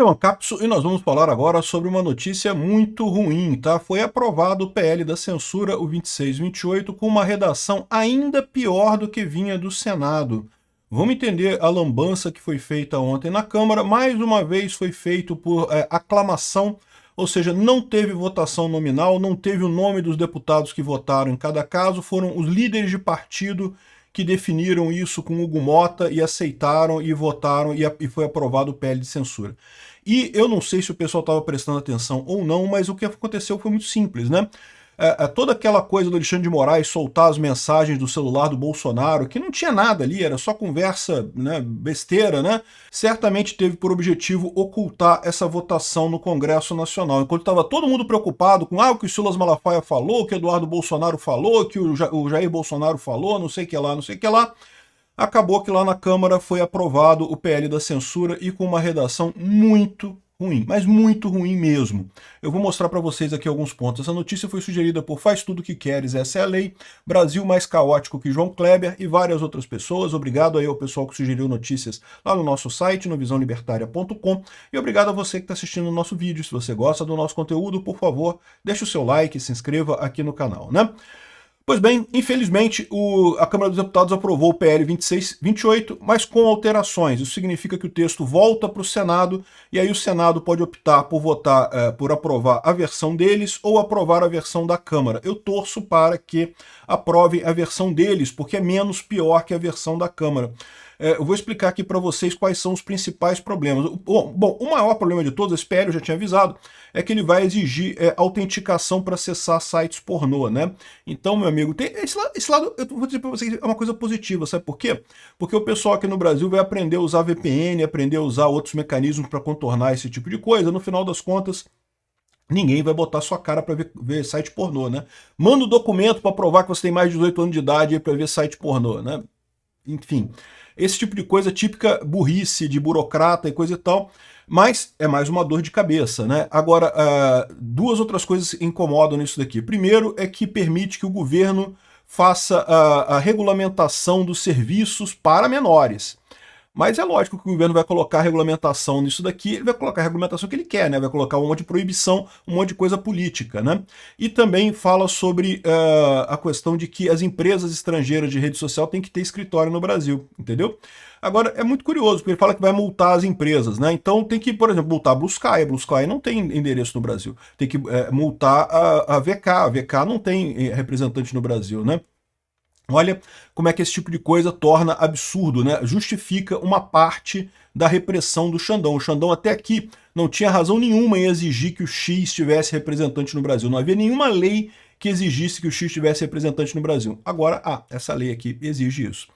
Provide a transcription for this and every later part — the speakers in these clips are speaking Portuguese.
É uma cápsula e nós vamos falar agora sobre uma notícia muito ruim, tá? Foi aprovado o PL da censura, o 2628, com uma redação ainda pior do que vinha do Senado. Vamos entender a lambança que foi feita ontem na Câmara. Mais uma vez foi feito por aclamação, ou seja, não teve votação nominal, não teve o nome dos deputados que votaram em cada caso, foram os líderes de partido que definiram isso com Hugo Mota e aceitaram e votaram e foi aprovado o PL de censura. E eu não sei se o pessoal estava prestando atenção ou não, mas o que aconteceu foi muito simples, né? Toda aquela coisa do Alexandre de Moraes soltar as mensagens do celular do Bolsonaro, que não tinha nada ali, era só conversa, né, besteira, né? Certamente teve por objetivo ocultar essa votação no Congresso Nacional. Enquanto estava todo mundo preocupado com o que o Silas Malafaia falou, o que o Eduardo Bolsonaro falou, que o Jair Bolsonaro falou, não sei o que lá, não sei o que lá, acabou que lá na Câmara foi aprovado o PL da censura e com uma redação muito ruim, mas muito ruim mesmo. Eu vou mostrar para vocês aqui alguns pontos. Essa notícia foi sugerida por Faz Tudo Que Queres, Essa é a Lei, Brasil Mais Caótico que João Kleber e várias outras pessoas. Obrigado aí ao pessoal que sugeriu notícias lá no nosso site, no visãolibertaria.com, e obrigado a você que está assistindo o nosso vídeo. Se você gosta do nosso conteúdo, por favor, deixe o seu like e se inscreva aqui no canal, né? Pois bem, infelizmente, a Câmara dos Deputados aprovou o PL 2628, mas com alterações. Isso significa que o texto volta para o Senado, e aí o Senado pode optar por votar, por aprovar a versão deles ou aprovar a versão da Câmara. Eu torço para que aprovem a versão deles, porque é menos pior que a versão da Câmara. Eu vou explicar aqui para vocês quais são os principais problemas. Bom, o maior problema de todos, esse PL eu já tinha avisado, é que ele vai exigir autenticação para acessar sites pornô, né? Então, meu amigo, tem esse lado, eu vou dizer para vocês, é uma coisa positiva, sabe por quê? Porque o pessoal aqui no Brasil vai aprender a usar VPN, aprender a usar outros mecanismos para contornar esse tipo de coisa. No final das contas, ninguém vai botar sua cara para ver site pornô, né? Manda o documento para provar que você tem mais de 18 anos de idade para ver site pornô, né? Enfim, esse tipo de coisa típica burrice de burocrata e coisa e tal, mas é mais uma dor de cabeça, né? Agora, duas outras coisas incomodam nisso daqui. Primeiro é que permite que o governo faça a regulamentação dos serviços para menores. Mas é lógico que o governo vai colocar regulamentação nisso daqui, ele vai colocar a regulamentação que ele quer, né? Vai colocar um monte de proibição, um monte de coisa política, né? E também fala sobre a questão de que as empresas estrangeiras de rede social têm que ter escritório no Brasil, entendeu? Agora, é muito curioso, porque ele fala que vai multar as empresas, né? Então tem que, por exemplo, multar a Blue Sky. A Blue Sky não tem endereço no Brasil. Tem que multar a VK. A VK não tem representante no Brasil, né? Olha como é que esse tipo de coisa torna absurdo, né? Justifica uma parte da repressão do Xandão. O Xandão até aqui não tinha razão nenhuma em exigir que o X tivesse representante no Brasil. Não havia nenhuma lei que exigisse que o X tivesse representante no Brasil. Agora, essa lei aqui exige isso.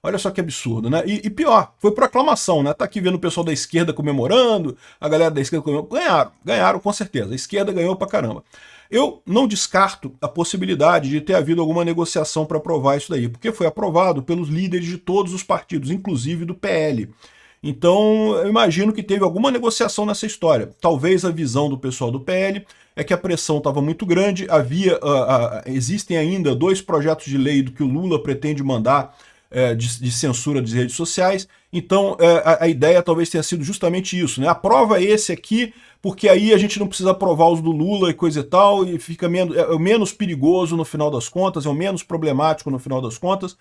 Olha só que absurdo, né? E pior, foi por aclamação, né? Tá aqui vendo o pessoal da esquerda comemorando, a galera da esquerda comemorando. Ganharam com certeza. A esquerda ganhou pra caramba. Eu não descarto a possibilidade de ter havido alguma negociação para aprovar isso daí, porque foi aprovado pelos líderes de todos os partidos, inclusive do PL. Então, eu imagino que teve alguma negociação nessa história. Talvez a visão do pessoal do PL é que a pressão estava muito grande, existem ainda 2 projetos de lei do que o Lula pretende mandar de censura de redes sociais. Então, a ideia talvez tenha sido justamente isso, né? Aprova esse aqui, porque aí a gente não precisa aprovar os do Lula e coisa e tal, e fica menos perigoso no final das contas, é o menos problemático no final das contas.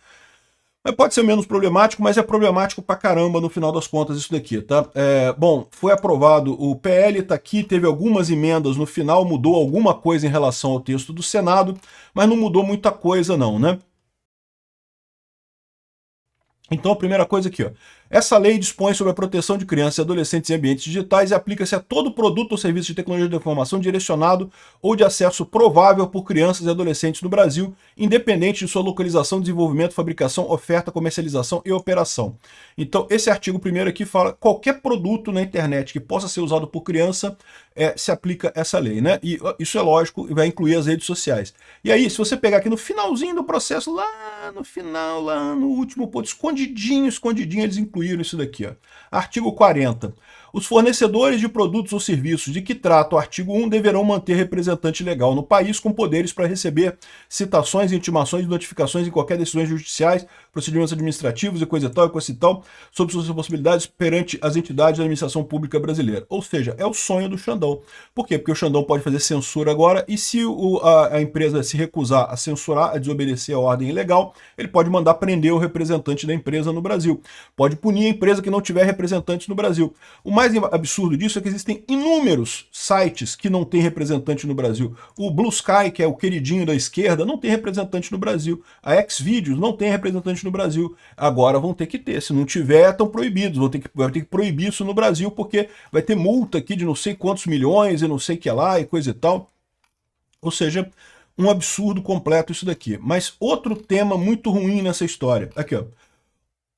Mas pode ser menos problemático, mas é problemático pra caramba no final das contas isso daqui, tá? Bom, foi aprovado, o PL tá aqui, teve algumas emendas no final, mudou alguma coisa em relação ao texto do Senado, mas não mudou muita coisa não, né? Então a primeira coisa aqui, ó. Essa lei dispõe sobre a proteção de crianças e adolescentes em ambientes digitais e aplica-se a todo produto ou serviço de tecnologia da informação direcionado ou de acesso provável por crianças e adolescentes no Brasil, independente de sua localização, desenvolvimento, fabricação, oferta, comercialização e operação. Então esse artigo primeiro aqui fala qualquer produto na internet que possa ser usado por criança, se aplica essa lei, né? E isso é lógico e vai incluir as redes sociais. E aí, se você pegar aqui no finalzinho do processo, lá no final, lá no último ponto, escondidinho, eles incluíram instituíram isso daqui. Ó. Artigo 40. Os fornecedores de produtos ou serviços de que trata o artigo 1 deverão manter representante legal no país com poderes para receber citações, intimações e notificações em qualquer decisões judiciais, procedimentos administrativos e coisa e tal, sobre suas responsabilidades perante as entidades da administração pública brasileira. Ou seja, é o sonho do Xandão. Por quê? Porque o Xandão pode fazer censura agora e se a empresa se recusar a censurar, a desobedecer a ordem ilegal, ele pode mandar prender o representante da empresa no Brasil. Pode punir a empresa que não tiver representantes no Brasil. O mais absurdo disso é que existem inúmeros sites que não têm representante no Brasil. O Blue Sky, que é o queridinho da esquerda, não tem representante no Brasil. A Xvideos não tem representante no Brasil. Agora vão ter que ter. Se não tiver, estão proibidos. Vai ter que proibir isso no Brasil, porque vai ter multa aqui de não sei quantos milhões e não sei o que lá e coisa e tal. Ou seja, um absurdo completo isso daqui. Mas outro tema muito ruim nessa história. Aqui, ó.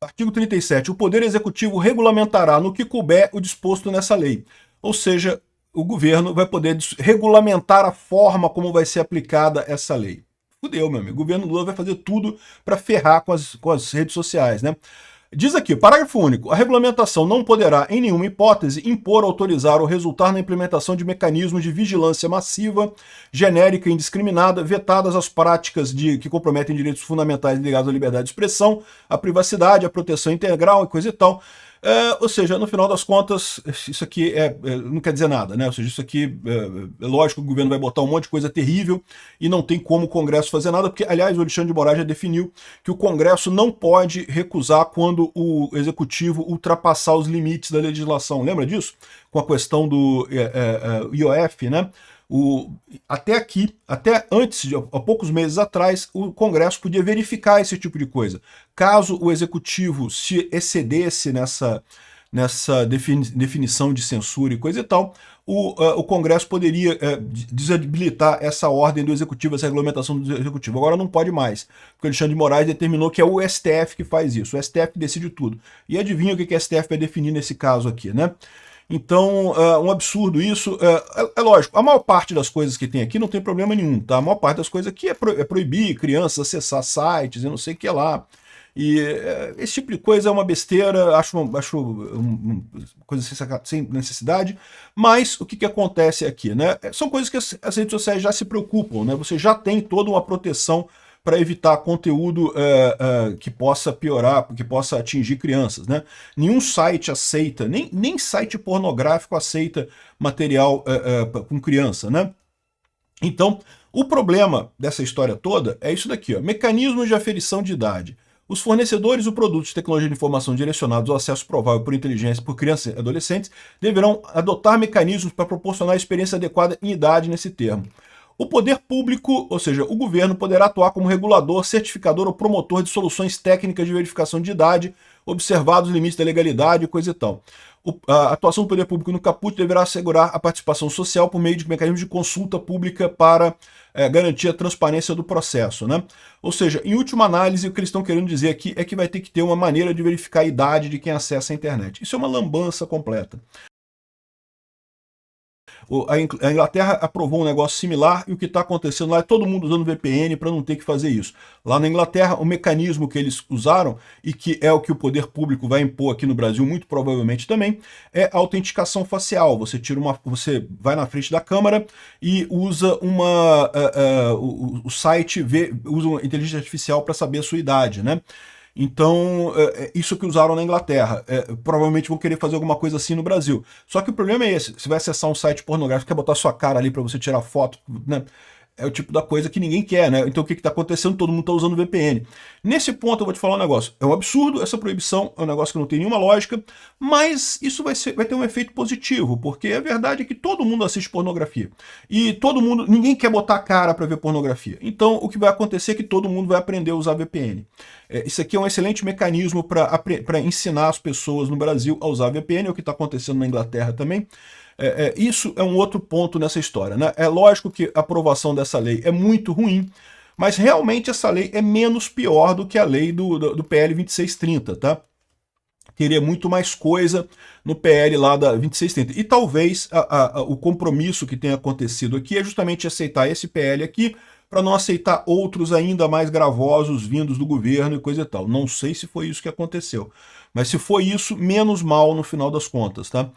Artigo 37. O Poder Executivo regulamentará no que couber o disposto nessa lei. Ou seja, o governo vai poder regulamentar a forma como vai ser aplicada essa lei. Fudeu, meu amigo. O governo Lula vai fazer tudo para ferrar com as redes sociais, né? Diz aqui, parágrafo único, a regulamentação não poderá, em nenhuma hipótese, impor, autorizar ou resultar na implementação de mecanismos de vigilância massiva, genérica e indiscriminada, vetadas as práticas que comprometem direitos fundamentais ligados à liberdade de expressão, à privacidade, à proteção integral e coisa e tal. Ou seja, no final das contas, isso aqui não quer dizer nada, né? Ou seja, isso aqui, é lógico que o governo vai botar um monte de coisa terrível e não tem como o Congresso fazer nada, porque, aliás, o Alexandre de Moraes já definiu que o Congresso não pode recusar quando o Executivo ultrapassar os limites da legislação. Lembra disso? Com a questão do IOF, né? Até antes, há poucos meses atrás, o Congresso podia verificar esse tipo de coisa. Caso o Executivo se excedesse nessa definição de censura e coisa e tal, o Congresso poderia desabilitar essa ordem do Executivo, essa regulamentação do Executivo. Agora não pode mais, porque o Alexandre de Moraes determinou que é o STF que faz isso. O STF decide tudo. E adivinha o que o STF vai definir nesse caso aqui, né? Então, um absurdo isso. É lógico, a maior parte das coisas que tem aqui não tem problema nenhum, tá? A maior parte das coisas aqui é proibir crianças acessar sites e não sei o que lá. E esse tipo de coisa é uma besteira, acho uma coisa sem necessidade, mas o que acontece aqui, né? São coisas que as redes sociais já se preocupam, né? Você já tem toda uma proteção para evitar conteúdo que possa piorar, que possa atingir crianças, né? Nenhum site aceita, nem site pornográfico aceita material com criança, né? Então, o problema dessa história toda é isso daqui, ó, mecanismos de aferição de idade. Os fornecedores de produtos de tecnologia de informação direcionados ao acesso provável por inteligência por crianças e adolescentes deverão adotar mecanismos para proporcionar experiência adequada em idade nesse termo. O poder público, ou seja, o governo, poderá atuar como regulador, certificador ou promotor de soluções técnicas de verificação de idade, observados os limites da legalidade e coisa e tal. A atuação do poder público no caput deverá assegurar a participação social por meio de mecanismos de consulta pública para garantir a transparência do processo, né? Ou seja, em última análise, o que eles estão querendo dizer aqui é que vai ter que ter uma maneira de verificar a idade de quem acessa a internet. Isso é uma lambança completa. A Inglaterra aprovou um negócio similar e o que está acontecendo lá é todo mundo usando VPN para não ter que fazer isso. Lá na Inglaterra, o mecanismo que eles usaram, e que é o que o poder público vai impor aqui no Brasil, muito provavelmente também, é a autenticação facial. Você você vai na frente da câmera e usa o site usa uma inteligência artificial para saber a sua idade, né? Então, isso que usaram na Inglaterra. Provavelmente vão querer fazer alguma coisa assim no Brasil. Só que o problema é esse. Você vai acessar um site pornográfico, quer botar sua cara ali para você tirar foto, né? É o tipo da coisa que ninguém quer, né? Então o que está acontecendo? Todo mundo está usando VPN. Nesse ponto eu vou te falar um negócio. É um absurdo essa proibição, é um negócio que não tem nenhuma lógica, mas isso vai ter um efeito positivo, porque a verdade é que todo mundo assiste pornografia. E ninguém quer botar a cara para ver pornografia. Então o que vai acontecer é que todo mundo vai aprender a usar VPN. Isso aqui é um excelente mecanismo para ensinar as pessoas no Brasil a usar VPN, é o que está acontecendo na Inglaterra também. Isso é um outro ponto nessa história, né? É lógico que a aprovação dessa lei é muito ruim, mas realmente essa lei é menos pior do que a lei do PL 2630, tá? Teria muito mais coisa no PL lá da 2630. E talvez o compromisso que tenha acontecido aqui é justamente aceitar esse PL aqui para não aceitar outros ainda mais gravosos vindos do governo e coisa e tal. Não sei se foi isso que aconteceu. Mas se foi isso, menos mal no final das contas, tá?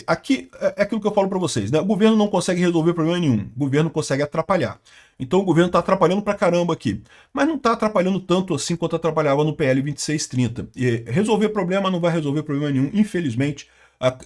Aqui é aquilo que eu falo para vocês, né? O governo não consegue resolver problema nenhum, o governo consegue atrapalhar. Então o governo está atrapalhando pra caramba aqui. Mas não está atrapalhando tanto assim quanto atrapalhava no PL 2630. E resolver problema não vai resolver problema nenhum, infelizmente.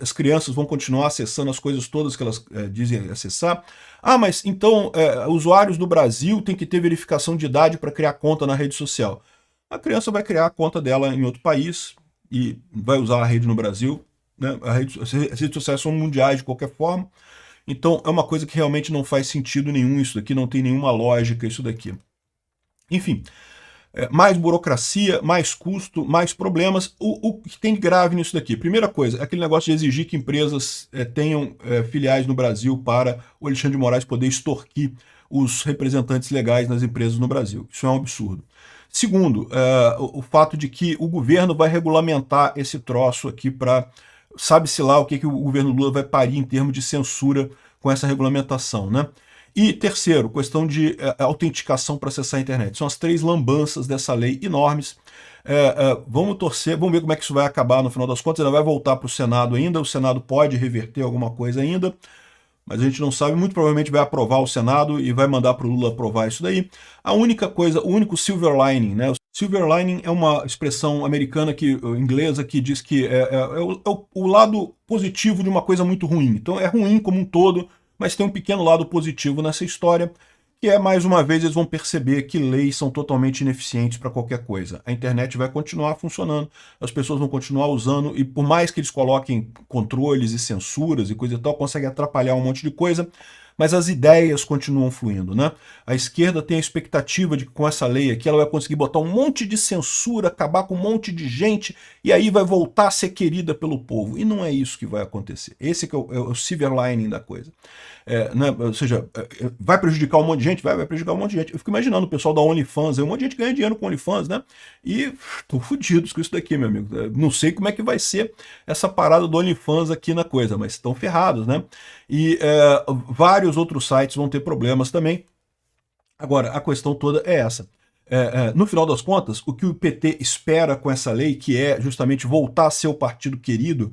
As crianças vão continuar acessando as coisas todas que elas dizem acessar. Ah, mas então usuários do Brasil têm que ter verificação de idade para criar conta na rede social. A criança vai criar a conta dela em outro país e vai usar a rede no Brasil, né? As redes sociais são mundiais de qualquer forma. Então é uma coisa que realmente não faz sentido nenhum isso daqui, não tem nenhuma lógica isso daqui. Enfim, mais burocracia, mais custo, mais problemas. O que tem de grave nisso daqui? Primeira coisa, é aquele negócio de exigir que empresas tenham filiais no Brasil para o Alexandre de Moraes poder extorquir os representantes legais nas empresas no Brasil. Isso é um absurdo. Segundo, o fato de que o governo vai regulamentar esse troço aqui para... Sabe-se lá o que o governo Lula vai parir em termos de censura com essa regulamentação, né? E terceiro, questão de autenticação para acessar a internet. São as 3 lambanças dessa lei enormes. Vamos torcer, vamos ver como é que isso vai acabar no final das contas. Ela vai voltar para o Senado ainda, o Senado pode reverter alguma coisa ainda, mas a gente não sabe, muito provavelmente vai aprovar o Senado e vai mandar para o Lula aprovar isso daí. A única coisa, o único silver lining, né? Silver lining é uma expressão americana, inglesa, que diz que é o lado positivo de uma coisa muito ruim. Então é ruim como um todo, mas tem um pequeno lado positivo nessa história, que mais uma vez, eles vão perceber que leis são totalmente ineficientes para qualquer coisa. A internet vai continuar funcionando, as pessoas vão continuar usando, e por mais que eles coloquem controles e censuras e coisa e tal, conseguem atrapalhar um monte de coisa, mas as ideias continuam fluindo, né? A esquerda tem a expectativa de que com essa lei aqui ela vai conseguir botar um monte de censura, acabar com um monte de gente, e aí vai voltar a ser querida pelo povo. E não é isso que vai acontecer. Esse que é o silver lining da coisa. Né? Ou seja, vai prejudicar um monte de gente? Vai prejudicar um monte de gente. Eu fico imaginando o pessoal da OnlyFans, um monte de gente ganha dinheiro com OnlyFans, né? E tô fodidos com isso daqui, meu amigo. Não sei como é que vai ser essa parada do OnlyFans aqui na coisa, mas estão ferrados, né? E vários outros sites vão ter problemas também. Agora, a questão toda é essa. No final das contas, o que o PT espera com essa lei, que é justamente voltar a ser o partido querido,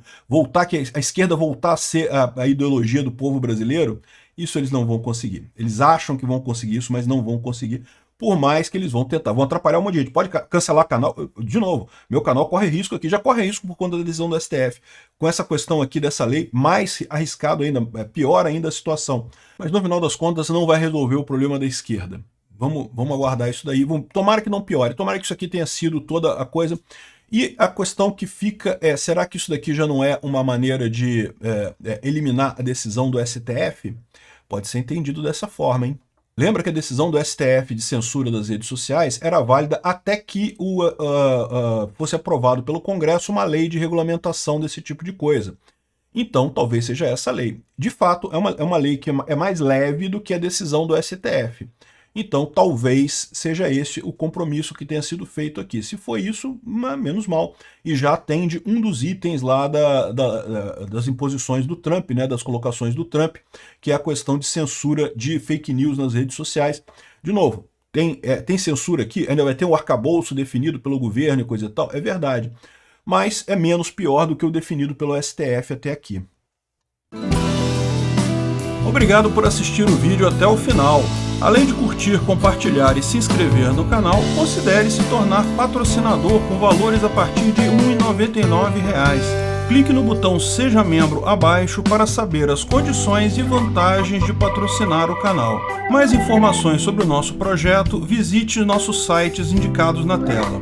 que a esquerda voltar a ser a ideologia do povo brasileiro, isso eles não vão conseguir. Eles acham que vão conseguir isso, mas não vão conseguir, por mais que eles vão tentar. Vão atrapalhar um monte de gente. Pode cancelar canal. De novo, meu canal corre risco aqui, já corre risco por conta da decisão do STF. Com essa questão aqui dessa lei, mais arriscado ainda, pior ainda a situação. Mas no final das contas não vai resolver o problema da esquerda. Vamos aguardar isso daí. Tomara que não piore. Tomara que isso aqui tenha sido toda a coisa. E a questão que fica é, será que isso daqui já não é uma maneira de eliminar a decisão do STF? Pode ser entendido dessa forma, hein? Lembra que a decisão do STF de censura das redes sociais era válida até que fosse aprovado pelo Congresso uma lei de regulamentação desse tipo de coisa. Então, talvez seja essa lei. De fato, é uma lei que é mais leve do que a decisão do STF. Então, talvez seja esse o compromisso que tenha sido feito aqui. Se foi isso, menos mal. E já atende um dos itens lá das imposições do Trump, né, das colocações do Trump, que é a questão de censura de fake news nas redes sociais. De novo, tem censura aqui, ainda vai ter um arcabouço definido pelo governo e coisa e tal, é verdade. Mas é menos pior do que o definido pelo STF até aqui. Obrigado por assistir o vídeo até o final. Além de curtir, compartilhar e se inscrever no canal, considere se tornar patrocinador com valores a partir de R$ 1,99. Clique no botão Seja Membro abaixo para saber as condições e vantagens de patrocinar o canal. Mais informações sobre o nosso projeto, visite nossos sites indicados na tela.